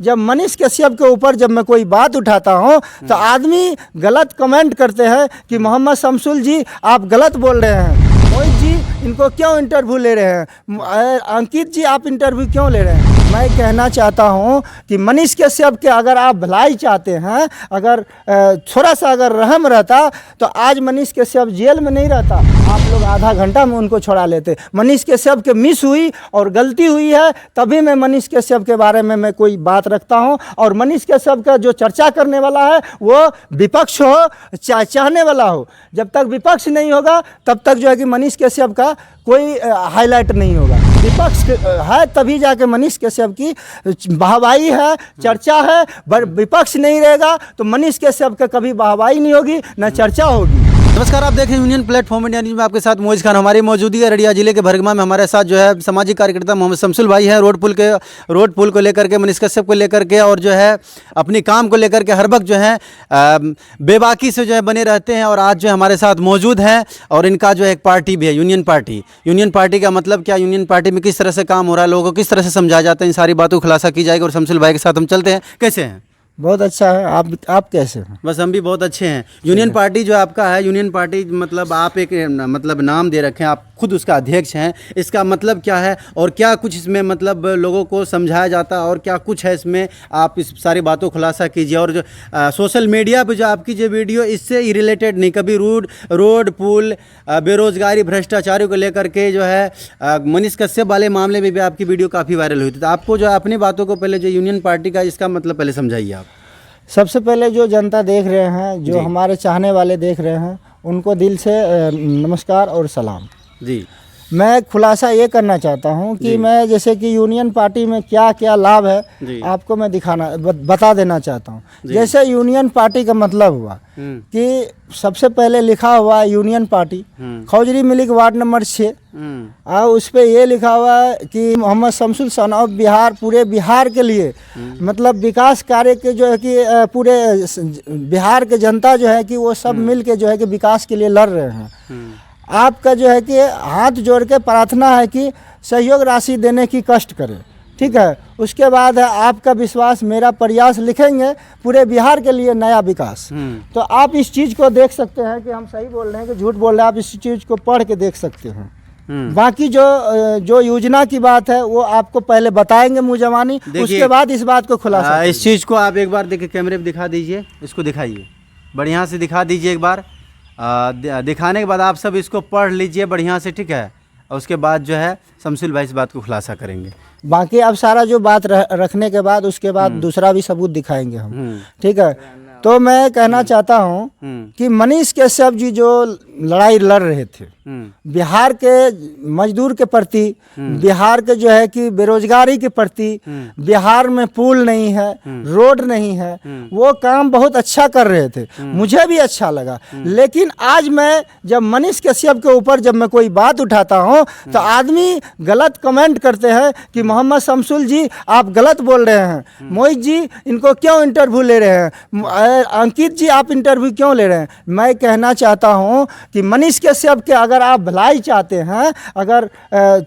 जब मनीष कश्यप के ऊपर जब मैं कोई बात उठाता हूं तो आदमी गलत कमेंट करते हैं कि मोहम्मद शमसुल जी आप गलत बोल रहे हैं, मोहित जी इनको क्यों इंटरव्यू ले रहे हैं, अंकित जी आप इंटरव्यू क्यों ले रहे हैं। मैं कहना चाहता हूं कि मनीष कश्यप के अगर आप भलाई चाहते हैं, अगर थोड़ा सा अगर रहम रहता तो आज मनीष कश्यप जेल में नहीं रहता, आप लोग आधा घंटा में उनको छोड़ा लेते। मनीष कश्यप के मिस हुई और गलती हुई है तभी मैं मनीष कश्यप के बारे में मैं कोई बात रखता हूं। और मनीष कश्यप का जो चर्चा करने वाला है वो विपक्ष हो चाहने वाला हो, जब तक विपक्ष नहीं होगा तब तक जो है कि मनीष कश्यप का कोई हाईलाइट नहीं होगा। विपक्ष है तभी जाके मनीष कश्यप की वाहवाही है, चर्चा है। विपक्ष नहीं रहेगा तो मनीष कश्यप का कभी वाहवाही नहीं होगी, न चर्चा होगी। नमस्कार, आप देख रहे हैं यूनियन प्लेटफॉर्म इंडिया न्यूज़ में आपके साथ मोइज खान। हमारी मौजूदगी है रड़िया जिले के भरगमा में। हमारे साथ जो है सामाजिक कार्यकर्ता मोहम्मद शमसुल भाई हैं। रोड पुल को लेकर के, मनीष कश्यप को लेकर के और जो है अपनी काम को लेकर के हर वक्त जो है बेबाकी से जो है बने रहते हैं। और आज जो हमारे साथ मौजूद हैं और इनका जो है एक पार्टी भी है, यूनियन पार्टी। यूनियन पार्टी का मतलब क्या, यूनियन पार्टी में किस तरह से काम हो रहा है, लोगों को किस तरह से समझाया जाता है, इन सारी बातों को खुलासा की जाएगी। और शमसुल भाई के साथ हम चलते हैं। कैसे हैं? बहुत अच्छा है। आप कैसे हैं? बस हम भी बहुत अच्छे हैं। यूनियन पार्टी जो आपका है, यूनियन पार्टी मतलब आप एक मतलब नाम दे रखे हैं, आप खुद उसका अध्यक्ष हैं। इसका मतलब क्या है और क्या कुछ इसमें मतलब लोगों को समझाया जाता है और क्या कुछ है इसमें, आप इस सारी बातों खुलासा कीजिए। और जो सोशल मीडिया पे जो आपकी जो वीडियो इससे ही रिलेटेड नहीं, कभी रोड पुल, बेरोजगारी, भ्रष्टाचारियों को लेकर के जो है मनीष कश्यप वाले मामले में भी आपकी वीडियो काफ़ी वायरल हुई थी। तो आपको जो अपनी बातों को पहले जो यूनियन पार्टी का इसका मतलब पहले समझाइए आप। सबसे पहले जो जनता देख रहे हैं, जो हमारे चाहने वाले देख रहे हैं, उनको दिल से नमस्कार और सलाम जी। मैं खुलासा ये करना चाहता हूँ कि मैं जैसे कि यूनियन पार्टी में क्या क्या लाभ है आपको मैं बता देना चाहता हूँ। जैसे यूनियन पार्टी का मतलब हुआ कि सबसे पहले लिखा हुआ है यूनियन पार्टी, खौजरी मिलिक वार्ड नंबर 6, और उस पर ये लिखा हुआ है कि मोहम्मद शमसुल सन ऑफ बिहार पूरे बिहार के लिए मतलब विकास कार्य के जो है कि पूरे बिहार के जनता जो है कि वो सब मिल के जो है कि विकास के लिए लड़ रहे हैं। आपका जो है कि हाथ जोड़ के प्रार्थना है कि सहयोग राशि देने की कष्ट करें, ठीक है। उसके बाद है आपका विश्वास मेरा प्रयास, लिखेंगे पूरे बिहार के लिए नया विकास। तो आप इस चीज़ को देख सकते हैं कि हम सही बोल रहे हैं कि झूठ बोल रहे हैं, आप इस चीज़ को पढ़ के देख सकते हैं। बाकी जो योजना की बात है वो आपको पहले बताएंगे मुँह जवानी, उसके बाद इस बात को खुलासा। इस चीज़ को आप एक बार देखिए, कैमरे पे दिखा दीजिए, इसको दिखाइए, बढ़िया से दिखा दीजिए एक बार। दिखाने के बाद आप सब इसको पढ़ लीजिए बढ़िया से, ठीक है। और उसके बाद जो है शमसुल भाई इस बात को खुलासा करेंगे। बाकी अब सारा जो बात रखने के बाद उसके बाद दूसरा भी सबूत दिखाएंगे हम, ठीक है। तो मैं कहना चाहता हूँ कि मनीष कश्यप जी जो लड़ाई लड़ रहे थे बिहार के मजदूर के प्रति, बिहार के जो है कि बेरोजगारी के प्रति, बिहार में पुल नहीं है, रोड नहीं है, वो काम बहुत अच्छा कर रहे थे, मुझे भी अच्छा लगा। लेकिन आज मैं जब मनीष कश्यप के ऊपर जब मैं कोई बात उठाता हूँ तो आदमी गलत कमेंट करते हैं कि मोहम्मद शमसुल जी आप गलत बोल रहे हैं, मोहित जी इनको क्यों इंटरव्यू ले रहे हैं, अंकित जी आप इंटरव्यू क्यों ले रहे हैं। मैं कहना चाहता हूं कि मनीष कश्यप के अगर आप भलाई चाहते हैं, अगर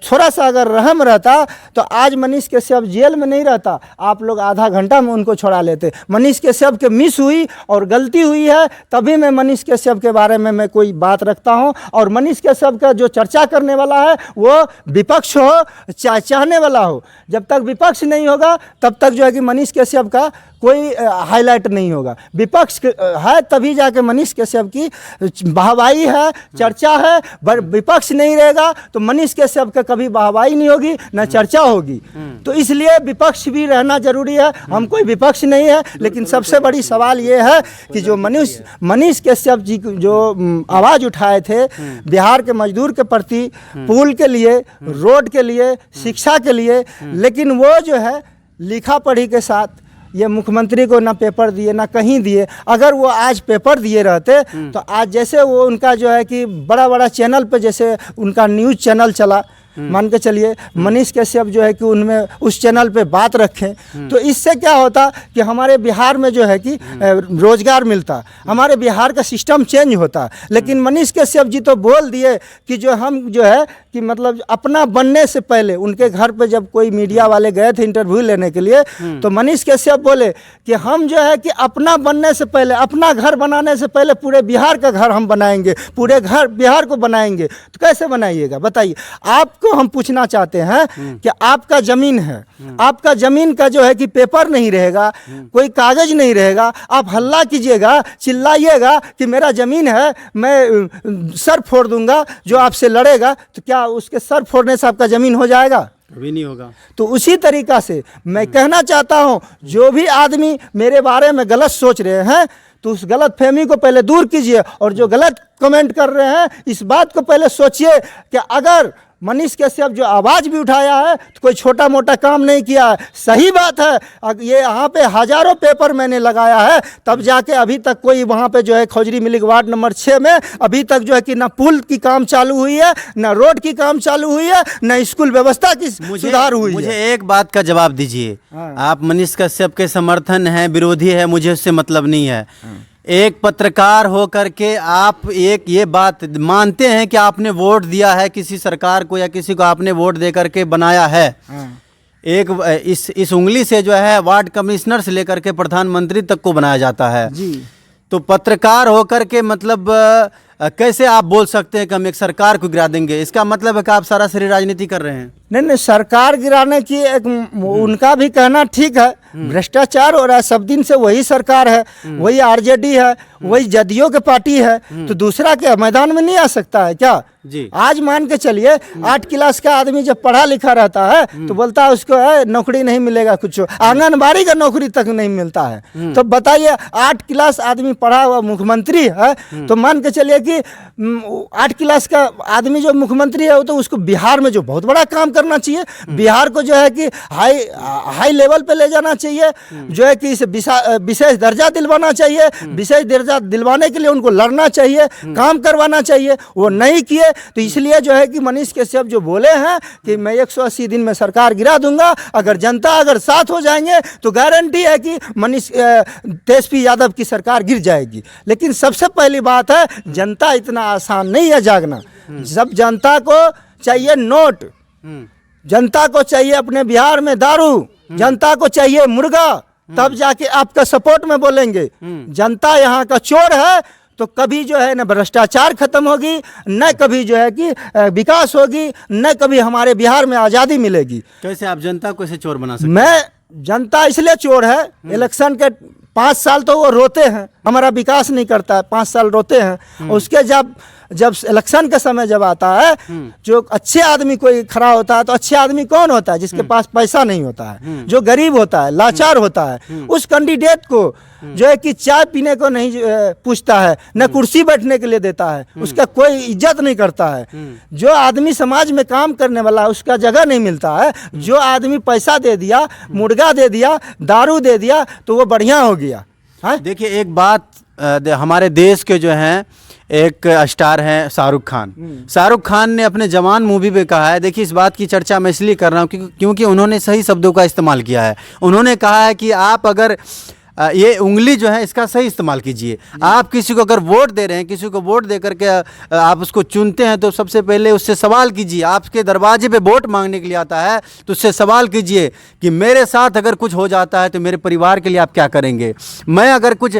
थोड़ा सा अगर रहम रहता तो आज मनीष कश्यप जेल में नहीं रहता, आप लोग आधा घंटा में उनको छोड़ा लेते। मनीष कश्यप के मिस हुई और गलती हुई है तभी मैं मनीष कश्यप के बारे में मैं कोई बात रखता हूं। और मनीष कश्यप का जो चर्चा करने वाला है वो विपक्ष हो चाहने वाला हो, जब तक विपक्ष नहीं होगा तब तक जो है कि मनीष कश्यप का कोई हाईलाइट नहीं होगा। विपक्ष है तभी जाके मनीष कश्यप की वाहवाही है, चर्चा है। विपक्ष नहीं रहेगा तो मनीष कश्यप का कभी वाहवाही नहीं होगी, न चर्चा होगी। तो इसलिए विपक्ष भी रहना जरूरी है। हम कोई विपक्ष नहीं है, लेकिन सबसे बड़ी सवाल ये है कि जो मनीष कश्यप जी जो आवाज़ उठाए थे बिहार के मजदूर के प्रति, पुल के लिए, रोड के लिए, शिक्षा के लिए, लेकिन वो जो है लिखा पढ़ी के साथ ये मुख्यमंत्री को ना पेपर दिए ना कहीं दिए। अगर वो आज पेपर दिए रहते तो आज जैसे वो उनका जो है कि बड़ा बड़ा चैनल पे जैसे उनका न्यूज़ चैनल चला, मान के चलिए मनीष कश्यप जो है कि उनमें उस चैनल पे बात रखें, तो इससे क्या होता कि हमारे बिहार में जो है कि रोजगार मिलता, हमारे बिहार का सिस्टम चेंज होता। लेकिन मनीष कश्यप जी तो बोल दिए कि जो हम जो है कि मतलब अपना बनने से पहले उनके घर पे जब कोई मीडिया वाले गए थे इंटरव्यू लेने के लिए, तो मनीष कश्यप बोले कि हम जो है कि अपना बनने से पहले, अपना घर बनाने से पहले पूरे बिहार का घर हम बनाएंगे, पूरे घर बिहार को बनाएंगे। तो कैसे बनाइएगा बताइए? आपको हम पूछना चाहते हैं कि आपका ज़मीन है, आपका ज़मीन का जो है कि पेपर नहीं रहेगा, कोई कागज़ नहीं रहेगा, आप हल्ला कीजिएगा, चिल्लाइएगा कि मेरा ज़मीन है, मैं सर फोड़ दूंगा जो आपसे लड़ेगा, तो क्या उसके सर फोड़ने से आपका ज़मीन हो जाएगा? कभी नहीं होगा। तो उसी तरीक़ा से मैं कहना चाहता हूं, जो भी आदमी मेरे बारे में गलत सोच रहे हैं तो उस गलत फहमी को पहले दूर कीजिए, और जो गलत कमेंट कर रहे हैं इस बात को पहले सोचिए कि अगर मनीष कश्यप जो आवाज़ भी उठाया है तो कोई छोटा मोटा काम नहीं किया है। सही बात है, ये यहाँ पे हज़ारों पेपर मैंने लगाया है, तब जाके अभी तक कोई वहाँ पे जो है खौजरी मिलिक वार्ड नंबर 6 में अभी तक जो है कि ना पुल की काम चालू हुई है, ना रोड की काम चालू हुई है, ना स्कूल व्यवस्था की सुधार हुई है। मुझे एक बात का जवाब दीजिए, आप मनीष कश्यप के समर्थन है, विरोधी है, मुझे उससे मतलब नहीं है। एक पत्रकार हो करके आप एक ये बात मानते हैं कि आपने वोट दिया है किसी सरकार को, या किसी को आपने वोट दे करके बनाया है। एक इस उंगली से जो है वार्ड कमिश्नर से लेकर के प्रधानमंत्री तक को बनाया जाता है जी। तो पत्रकार होकर के मतलब कैसे आप बोल सकते हैं कि हम एक सरकार को गिरा देंगे? इसका मतलब है कि आप सरासरी राजनीति कर रहे हैं। नहीं, सरकार गिराने की एक उनका भी कहना ठीक है, भ्रष्टाचार हो रहा है, सब दिन से वही सरकार है, वही आरजेडी है, वही जदयू की पार्टी है, तो दूसरा क्या मैदान में नहीं आ सकता है क्या? जी। आज मान के चलिए 8 क्लास का आदमी जब पढ़ा लिखा रहता है तो बोलता है उसको है नौकरी नहीं मिलेगा, कुछ आंगनबाड़ी का नौकरी तक नहीं मिलता है। तो बताइए 8 क्लास आदमी पढ़ा हुआ मुख्यमंत्री है, तो मान के चलिए कि 8 क्लास का आदमी जो मुख्यमंत्री है वो तो उसको बिहार में जो बहुत बड़ा काम करना चाहिए, बिहार को जो है कि हाई लेवल पे ले जाना चाहिए, जो है कि इसे विशेष दर्जा दिलवाना चाहिए, विशेष दर्जा दिलवाने के लिए उनको लड़ना चाहिए, काम करवाना चाहिए, वो नहीं किए। तो इसलिए जो है कि मनीष कश्यप जो बोले हैं कि मैं 180 दिन में सरकार गिरा दूंगा, अगर जनता अगर साथ हो जाएंगे तो गारंटी है कि मनीष तेजस्वी यादव की सरकार गिर जाएगी। लेकिन सबसे पहली बात है, जनता इतना आसान नहीं है जागना। जब जनता को चाहिए नोट, जनता को चाहिए अपने बिहार में दारू, जनता को चाहिए मुर्गा, तब जाके आपका सपोर्ट में बोलेंगे। जनता यहाँ का चोर है तो कभी जो है न भ्रष्टाचार खत्म होगी, न कभी जो है कि विकास होगी, न कभी हमारे बिहार में आज़ादी मिलेगी। कैसे आप जनता को ऐसे चोर बना सकते? मैं जनता इसलिए चोर है, इलेक्शन के 5 साल तो वो रोते हैं, हमारा विकास नहीं करता है, 5 साल रोते हैं। उसके जब इलेक्शन का समय जब आता है, जो अच्छे आदमी कोई खड़ा होता है, तो अच्छे आदमी कौन होता है? जिसके पास पैसा नहीं होता है, जो गरीब होता है, लाचार होता है, उस कैंडिडेट को जो है कि चाय पीने को नहीं पूछता है, न कुर्सी बैठने के लिए देता है, उसका कोई इज्जत नहीं करता है। जो आदमी समाज में काम करने वाला है उसका जगह नहीं मिलता है। जो आदमी पैसा दे दिया, मुर्गा दे दिया, दारू दे दिया, तो वो बढ़िया हो गया। देखिए एक बात, हमारे देश के जो हैं एक स्टार हैं शाहरुख खान। शाहरुख खान ने अपने जवान मूवी में कहा है, देखिए इस बात की चर्चा मैं इसलिए कर रहा हूँ क्योंकि उन्होंने सही शब्दों का इस्तेमाल किया है। उन्होंने कहा है कि आप अगर ये उंगली जो है इसका सही इस्तेमाल कीजिए। आप किसी को अगर वोट दे रहे हैं, किसी को वोट दे करके आप उसको चुनते हैं, तो सबसे पहले उससे सवाल कीजिए। आपके दरवाजे पे वोट मांगने के लिए आता है तो उससे सवाल कीजिए कि मेरे साथ अगर कुछ हो जाता है तो मेरे परिवार के लिए आप क्या करेंगे? मैं अगर कुछ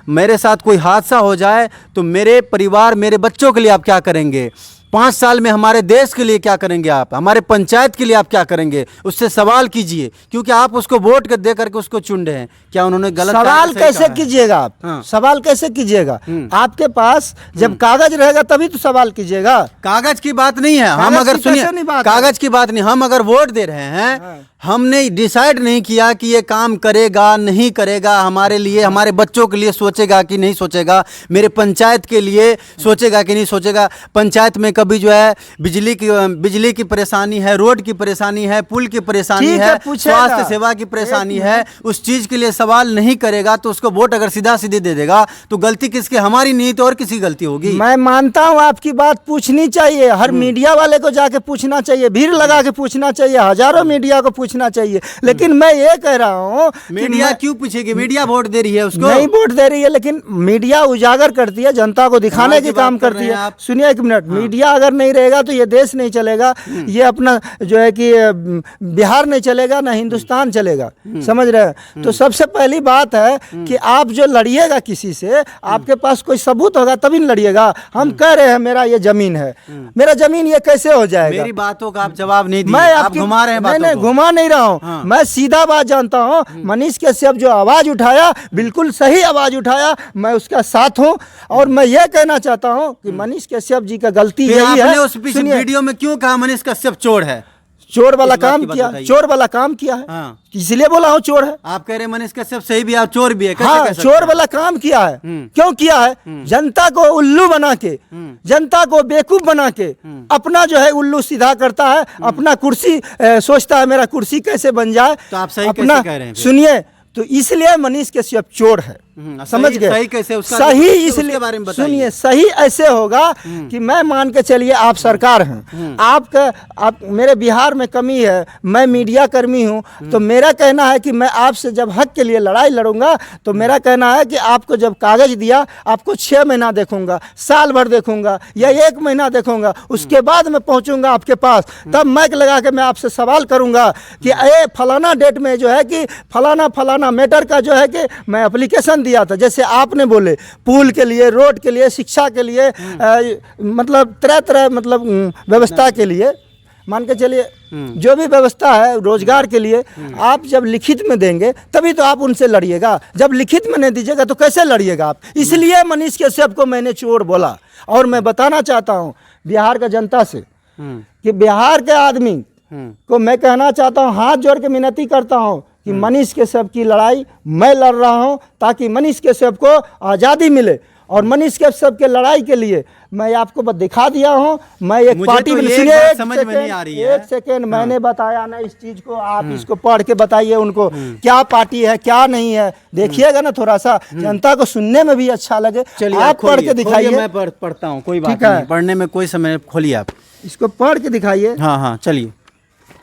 मेरे साथ कोई हादसा हो जाए तो मेरे परिवार, मेरे बच्चों के लिए आप क्या करेंगे? 5 साल में हमारे देश के लिए क्या करेंगे आप? हमारे पंचायत के लिए आप क्या करेंगे? उससे सवाल कीजिए, क्योंकि आप उसको वोट दे करके उसको चुन रहे हैं। क्या उन्होंने गलत सवाल कैसे कीजिएगा आप? हाँ। सवाल कैसे कीजिएगा? आपके पास जब कागज रहेगा तभी तो सवाल कीजिएगा। कागज की बात नहीं है, हम अगर सुनिए, कागज की बात नहीं, हम अगर वोट दे रहे हैं, हमने डिसाइड नहीं किया कि ये काम करेगा नहीं करेगा, हमारे लिए, हमारे बच्चों के लिए सोचेगा कि नहीं सोचेगा, मेरे पंचायत के लिए सोचेगा कि नहीं सोचेगा। पंचायत में कभी जो है बिजली की परेशानी है, रोड की परेशानी है, पुल की परेशानी ठीक है, है, पूछेगा। स्वास्थ्य सेवा की परेशानी है, उस चीज़ के लिए सवाल नहीं करेगा तो उसको वोट अगर सीधा सीधे दे देगा तो गलती किसकी, हमारी नहीं तो और किसी गलती होगी। मैं मानता हूँ आपकी बात पूछनी चाहिए, हर मीडिया वाले को जाके पूछना चाहिए, भीड़ लगा के पूछना चाहिए, हजारों मीडिया को पूछना चाहिए। लेकिन मैं ये कह रहा हूँ मीडिया क्यों पूछेगी, मीडिया वोट दे रही है उसको। नहीं वोट दे रही है, लेकिन मीडिया उजागर करती है, जनता को दिखाने की काम करती है। सुनिए एक मिनट, मीडिया अगर नहीं रहेगा तो ये देश नहीं चलेगा, ये अपना जो है कि बिहार नहीं चलेगा, ना हिंदुस्तान चलेगा, समझ रहे हैं। तो सबसे पहली बात है कि आप जो लड़िएगा किसी से, आपके पास कोई सबूत होगा तभी न लड़िएगा। हम कह रहे हैं मेरा ये जमीन है, मेरा जमीन, ये कैसे हो जाएगा। मेरी बातों का आप जवाब नहीं दिए, मैं आप घुमा रहे हैं बातों नहीं, को। घुमा नहीं रहा हूँ। हाँ। मैं सीधा बात जानता हूँ। मनीष कश्यप जो आवाज उठाया, बिल्कुल सही आवाज उठाया, मैं उसका साथ हूँ। और मैं ये कहना चाहता हूँ कि मनीष कश्यप जी का गलती फिर यही आपने है। उस पीछे वीडियो में क्यों कहा मनीष कश्यप चोर है? चोर वाला इस बात काम की बात किया, बताइए। चोर वाला काम किया है, हाँ। इसलिए बोला हूँ चोर है। आप कह रहे हैं मनीष कश्यप सही भी है और चोर भी है, कैसे हाँ, कह सकते चोर हैं? वाला काम किया है। क्यों किया है? जनता को उल्लू बना के, जनता को बेवकूफ बना के अपना जो है उल्लू सीधा करता है, अपना कुर्सी सोचता है मेरा कुर्सी कैसे बन जाए। तो आप सही अपना कैसे कह रहे हैं फिर? सुनिए, तो इसलिए मनीष कश्यप चोर है, समझ सही- गए। सही कैसे उसका सही उसके इसलिए बारे में बताइए। सुनिए, सही ऐसे होगा कि मैं मान के चलिए आप सरकार हैं, आप मेरे बिहार में कमी है, मैं मीडिया कर्मी हूं, तो मेरा कहना है कि मैं आपसे जब हक के लिए लड़ाई लड़ूंगा तो मेरा कहना है कि आपको जब कागज दिया, आपको 6 महीना देखूंगा, साल भर देखूंगा या 1 महीना देखूंगा, उसके बाद मैं पहुंचूंगा आपके पास, तब माइक लगा के मैं आपसे सवाल करूंगा कि ए फलाना डेट में जो है कि फलाना फलाना मैटर का जो है कि मैं एप्लीकेशन दिया था, जैसे आपने बोले पुल के लिए, रोड के लिए, शिक्षा के लिए, मतलब तरह तरह मतलब व्यवस्था के लिए, मान के चलिए जो भी व्यवस्था है रोजगार के लिए, आप जब लिखित में देंगे तभी तो आप उनसे लड़िएगा, जब लिखित में नहीं दीजिएगा तो कैसे लड़िएगा आप। इसलिए मनीष कश्यप को मैंने चोर बोला। और मैं बताना चाहता हूँ बिहार का जनता से कि बिहार के आदमी को मैं कहना चाहता हूँ, हाथ जोड़ के विनती करता हूँ कि मनीष कश्यप की लड़ाई मैं लड़ रहा हूं ताकि मनीष कश्यप को आज़ादी मिले। और मनीष कश्यप के लड़ाई के लिए मैं आपको बस दिखा दिया हूं। मैं एक मुझे पार्टी तो में ये सुनिए, बात एक समझ में नहीं आ रही है। एक सेकेंड, मैंने बताया ना इस चीज को, आप इसको पढ़ के बताइए उनको क्या पार्टी है क्या नहीं है, देखिएगा ना थोड़ा सा, जनता को सुनने में भी अच्छा लगे। चलिए आप पढ़ के दिखाइए। मैं पढ़ता हूँ, कोई बात ठीक है। नहीं, पढ़ने में कोई समय, खोलिए आप इसको पढ़ के दिखाइए, हाँ हाँ चलिए।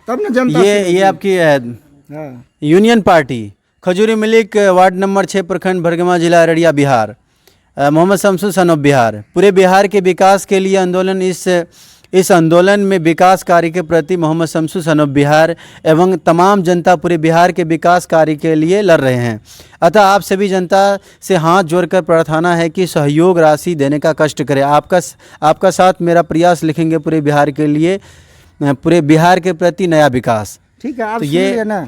तब ना जनता ये आपकी हाँ। Union party Khajuri Malik, ward number 6, प्रखंड भरगमा, जिला अररिया, बिहार। Mohammad Shamsu son of Bihar. पूरे बिहार के विकास के लिए आंदोलन, इस आंदोलन में विकास कार्य के प्रति मोहम्मद शमसू सन ऑफ बिहार एवं तमाम जनता पूरे बिहार के विकास कार्य के लिए लड़ रहे हैं। अतः आप सभी जनता से हाथ जोड़कर प्रार्थना है कि सहयोग राशि देने का कष्ट करें। आपका साथ मेरा प्रयास लिखेंगे पूरे बिहार के लिए, पूरे बिहार के प्रति नया विकास। ठीक है, आप तो सुनिए ना,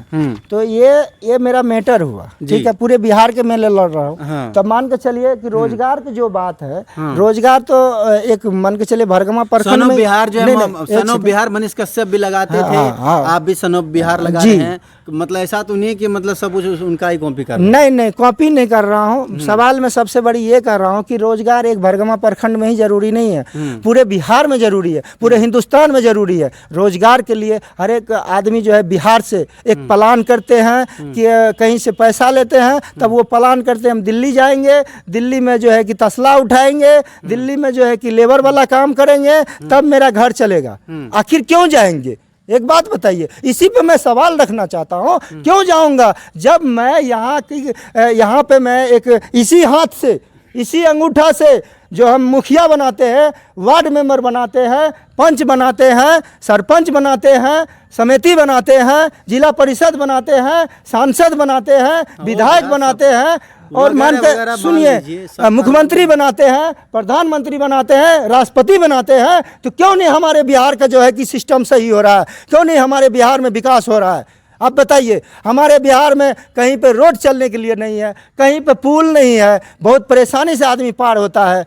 तो ये मेरा मैटर हुआ, ठीक है, पूरे बिहार के मैं लड़ रहा हूँ। हाँ। तब मान के चलिए कि रोजगार की जो बात है, रोजगार तो एक मान के चलिए भरगमा प्रखंड सन ऑफ में बिहार जो नहीं, है, नहीं, सन ऑफ बिहार मनीष कश्यप भी लगाते थे, हाँ। आप भी सन ऑफ बिहार लगा जी। रहे हैं, मतलब ऐसा तो नहीं है कि मतलब सब कुछ उनका ही कॉपी कर रहे हैं। नहीं नहीं, कॉपी नहीं कर रहा हूँ। सवाल में सबसे बड़ी ये कर रहा हूँ कि रोजगार एक भरगमा प्रखंड में ही जरूरी नहीं है, पूरे बिहार में जरूरी है, पूरे हिंदुस्तान में जरूरी है। रोजगार के लिए हर एक आदमी जो है बिहार से एक प्लान करते हैं कि कहीं से पैसा लेते हैं, तब वो प्लान करते हैं हम दिल्ली जाएंगे, दिल्ली में जो है कि तसला उठाएंगे, दिल्ली में जो है कि लेबर वाला काम करेंगे, तब मेरा घर चलेगा। आखिर क्यों जाएंगे, एक बात बताइए। इसी पे मैं सवाल रखना चाहता हूँ, क्यों जाऊंगा जब मैं यहाँ पे मैं एक इसी हाथ से, इसी अंगूठा से जो हम मुखिया बनाते हैं, वार्ड मेंबर बनाते हैं, पंच बनाते हैं, सरपंच बनाते हैं, समिति बनाते हैं, जिला परिषद बनाते हैं, सांसद बनाते हैं, विधायक बनाते हैं, और मान के सुनिए मुख्यमंत्री बनाते हैं, प्रधानमंत्री बनाते हैं, राष्ट्रपति बनाते हैं, तो क्यों नहीं हमारे बिहार का जो है कि सिस्टम सही हो रहा है, क्यों नहीं हमारे बिहार में विकास हो रहा है। आप बताइए, हमारे बिहार में कहीं पे रोड चलने के लिए नहीं है, कहीं पे पुल नहीं है, बहुत परेशानी से आदमी पार होता है।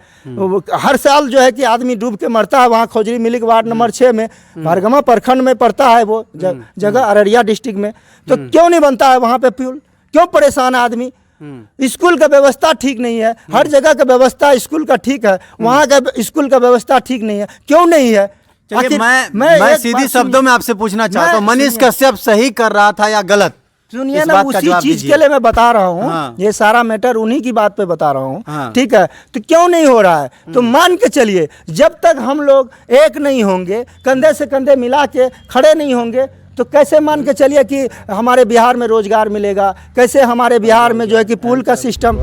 हर साल जो है कि आदमी डूब के मरता है। वहाँ खोजरी मिलिक वार्ड नंबर 6 में, भरगमा प्रखंड में पड़ता है वो जगह, अररिया डिस्ट्रिक्ट में। तो क्यों नहीं बनता है वहाँ पे पुल? क्यों परेशान है आदमी? स्कूल का व्यवस्था ठीक नहीं है। हर जगह का व्यवस्था स्कूल का ठीक है, वहाँ का स्कूल का व्यवस्था ठीक नहीं है। क्यों नहीं है? चलिए मैं सीधी शब्दों में आपसे पूछना चाहता हूँ, मनीष कश्यप सही कर रहा था या गलत? सुनिए ना, उसी चीज के लिए मैं बता रहा हूँ। हाँ। ये सारा मैटर उन्हीं की बात पे बता रहा हूँ। हाँ। ठीक है, तो क्यों नहीं हो रहा है? तो मान के चलिए, जब तक हम लोग एक नहीं होंगे, कंधे से कंधे मिला के खड़े नहीं होंगे, तो कैसे मान के चलिए कि हमारे बिहार में रोजगार मिलेगा? कैसे हमारे बिहार में जो है कि पुल का सिस्टम